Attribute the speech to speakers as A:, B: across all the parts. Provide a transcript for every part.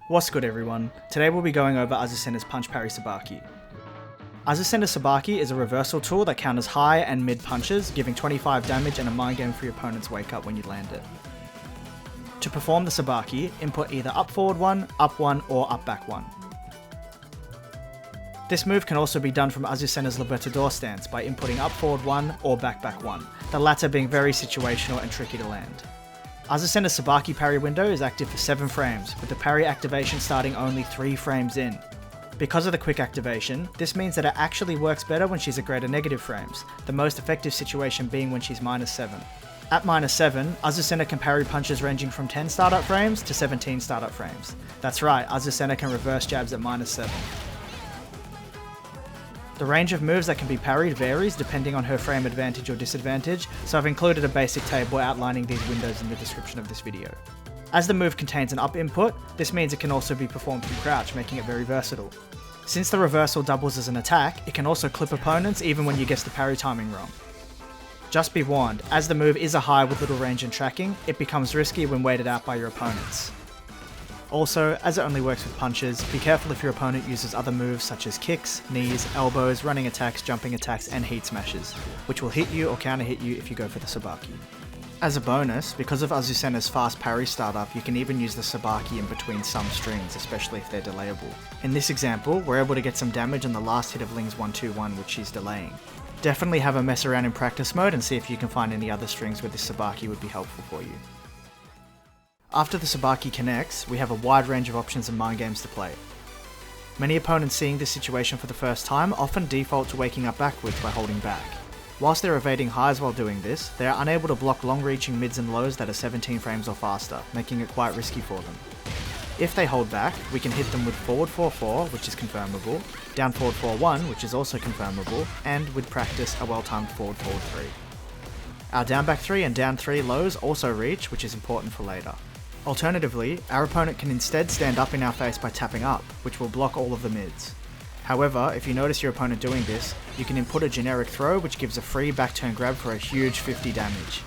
A: What's good everyone? Today we'll be going over Azucena's punch parry sabaki. Azucena's sabaki is a reversal tool that counters high and mid punches, giving 25 damage and a mind game for your opponent's wake up when you land it. To perform the sabaki, input either up forward 1, up 1 or up back 1. This move can also be done from Azucena's Libertador stance by inputting up forward 1 or back 1, the latter being very situational and tricky to land. Azucena's sabaki parry window is active for 7 frames, with the parry activation starting only 3 frames in. Because of the quick activation, this means that it actually works better when she's at greater negative frames, the most effective situation being when she's -7. At -7, Azucena can parry punches ranging from 10 startup frames to 17 startup frames. That's right, Azucena can reverse jabs at -7. The range of moves that can be parried varies depending on her frame advantage or disadvantage, so I've included a basic table outlining these windows in the description of this video. As the move contains an up input, this means it can also be performed from crouch, making it very versatile. Since the reversal doubles as an attack, it can also clip opponents even when you guess the parry timing wrong. Just be warned, as the move is a high with little range and tracking, it becomes risky when weighted out by your opponents. Also, as it only works with punches, be careful if your opponent uses other moves such as kicks, knees, elbows, running attacks, jumping attacks, and heat smashes, which will hit you or counter hit you if you go for the sabaki. As a bonus, because of Azucena's fast parry startup, you can even use the sabaki in between some strings, especially if they're delayable. In this example, we're able to get some damage on the last hit of Ling's 1-2-1 which she's delaying. Definitely have a mess around in practice mode and see if you can find any other strings where this sabaki would be helpful for you. After the sabaki connects, we have a wide range of options and mind games to play. Many opponents seeing this situation for the first time often default to waking up backwards by holding back. Whilst they're evading highs while doing this, they are unable to block long-reaching mids and lows that are 17 frames or faster, making it quite risky for them. If they hold back, we can hit them with forward 4-4, which is confirmable, down forward 4-1, which is also confirmable, and with practice, a well-timed forward 4-3. Our down back 3 and down 3 lows also reach, which is important for later. Alternatively, our opponent can instead stand up in our face by tapping up, which will block all of the mids. However, if you notice your opponent doing this, you can input a generic throw which gives a free backturn grab for a huge 50 damage.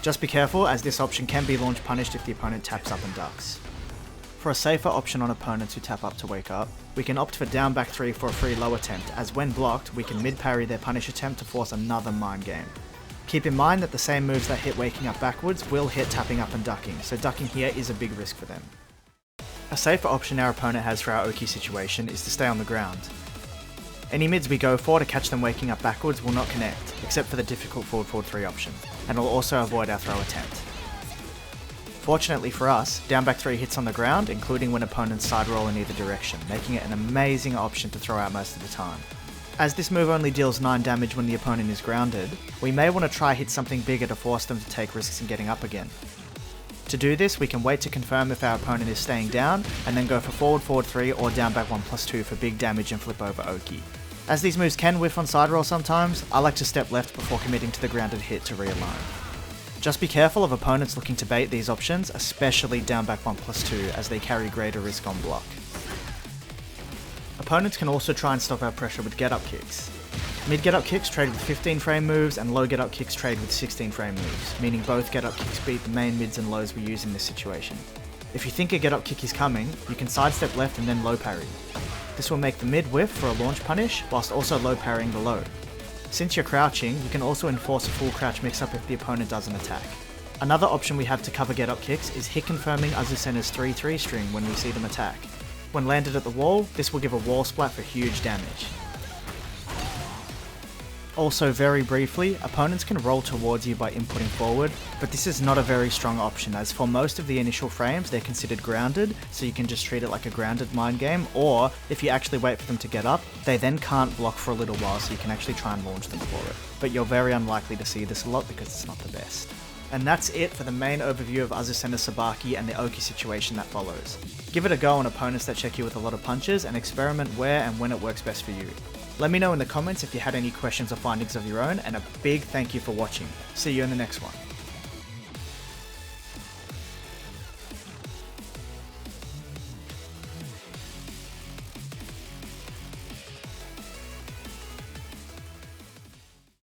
A: Just be careful, as this option can be launch punished if the opponent taps up and ducks. For a safer option on opponents who tap up to wake up, we can opt for down back 3 for a free low attempt, as when blocked, we can mid parry their punish attempt to force another mind game. Keep in mind that the same moves that hit waking up backwards will hit tapping up and ducking, so ducking here is a big risk for them. A safer option our opponent has for our Oki situation is to stay on the ground. Any mids we go for to catch them waking up backwards will not connect, except for the difficult forward 4-3 option, and will also avoid our throw attempt. Fortunately for us, down back 3 hits on the ground, including when opponents side roll in either direction, making it an amazing option to throw out most of the time. As this move only deals 9 damage when the opponent is grounded, we may want to try hit something bigger to force them to take risks in getting up again. To do this, we can wait to confirm if our opponent is staying down, and then go for forward 4-3 or down back 1+2 for big damage and flip over Oki. As these moves can whiff on side roll sometimes, I like to step left before committing to the grounded hit to realign. Just be careful of opponents looking to bait these options, especially down back 1+2 as they carry greater risk on block. Opponents can also try and stop our pressure with get-up kicks. Mid get-up kicks trade with 15 frame moves and low get-up kicks trade with 16 frame moves, meaning both get-up kicks beat the main mids and lows we use in this situation. If you think a get-up kick is coming, you can sidestep left and then low parry. This will make the mid whiff for a launch punish, whilst also low parrying the low. Since you're crouching, you can also enforce a full crouch mix-up if the opponent doesn't attack. Another option we have to cover get-up kicks is hit confirming Azucena's 3-3 string when we see them attack. When landed at the wall, this will give a wall splat for huge damage. Also, very briefly, opponents can roll towards you by inputting forward, but this is not a very strong option, as for most of the initial frames they're considered grounded, so you can just treat it like a grounded mind game, or if you actually wait for them to get up, they then can't block for a little while, so you can actually try and launch them for it. But you're very unlikely to see this a lot because it's not the best. And that's it for the main overview of Azucena's sabaki and the Oki situation that follows. Give it a go on opponents that check you with a lot of punches and experiment where and when it works best for you. Let me know in the comments if you had any questions or findings of your own, and a big thank you for watching. See you in the next one.